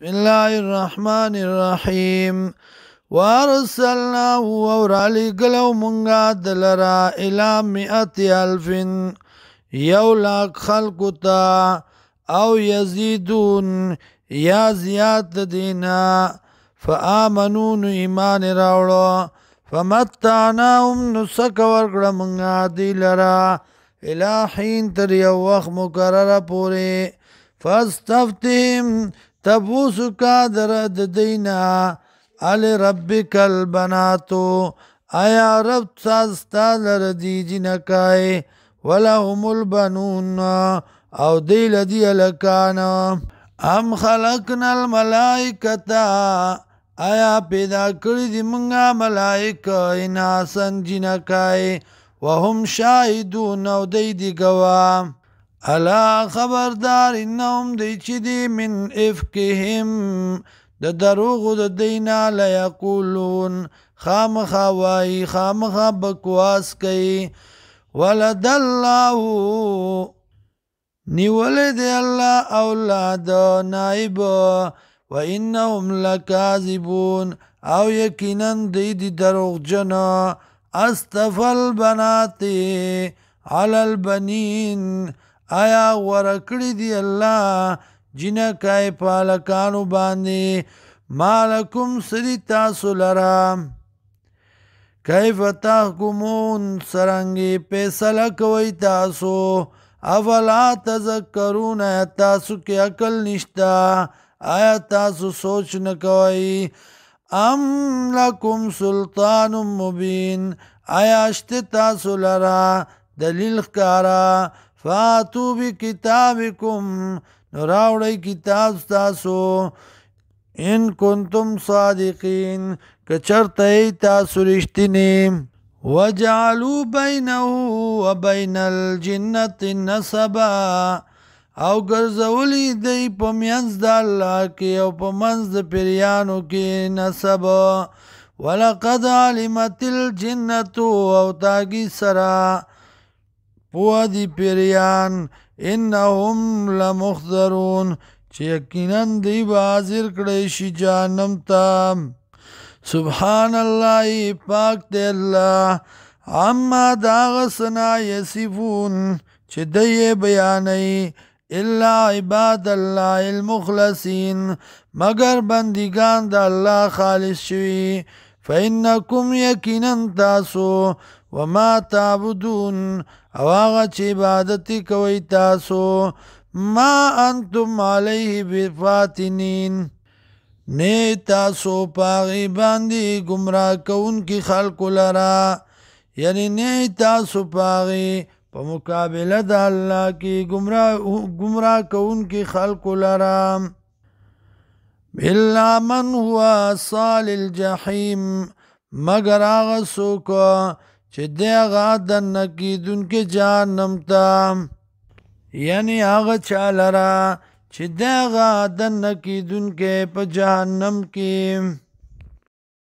بسم الله الرحمن الرحیم وارسلناه ورعلی گلو منگا دلرا الى مئت الفن یو لاک خلقتا او یزیدون یا زیاد دینا فآمنون ایمان راوڑو فمتعناهم نسک ورکڑ منگا دی لرا الى حین تر یو وقت مقرر پوری فاستفتهم تبوسو کا درد دینا علی ربک البناتو آیا رب ساستا لردی جنکای ولهم البنون او دیل دی لکان ام خلقنا الملائکتا آیا پیدا کری دی منگا ملائک اناسن جنکای وهم شاہدون او دی گوام الا خبردار انهم دی چی دی من افکهم د دروغ د دینا لیقولون خامخا وائی خامخا بکواس کئی ولد اللہ نیولد اللہ اولاد نائب و انهم لکاذبون او یقینا دی دروغ جنا استفل بناتی علی البنین آیا ورکڑی دی اللہ جنکای پالکانو باندی مالکم سری تاسو لرام کیف تحکمون سرنگی پیسل کوئی تاسو افلا تذکرون آیا تاسو کی عقل نشتا آیا تاسو سوچ نکوئی ام لکم سلطان مبین آیا اشت تاسو لرا دلیل کارا فاتو بی کتابکم نراوڑی کتاب تاسو ان کنتم صادقین کچرت ای تاسو رشتنی وجعلو بینہو و بین الجنت نسبا او گرزولی دی پا منز دا اللہ کی او پا منز دا پیریانو کی نسب ولقد علمت الجنتو او تاگی سرا پوہ دی پیریان انہم لمخضرون چی یقیناً دی بازر کڑیشی جانم تا سبحان اللہ پاک دے اللہ عما داغسنا یسیفون چی دی بیانی الا عباد اللہ المخلصین مگر بندگان دا اللہ خالص شوی فإنکم یقیناً تاسو وما تعبدون او آغا چی عبادتی کوئی تاسو ما انتم علیہ بفاتنین نی تاسو پاغی باندی گمراہ کون کی خلق لرا یعنی نی تاسو پاغی پا مقابلہ دا اللہ کی گمراہ کون کی خلق لرا الا من ہوا صال الجحیم مگر آغا سوکا چی دے آغا دنکی دن کے جہنم تا یعنی آغا چالرا چی دے آغا دنکی دن کے پا جہنم کی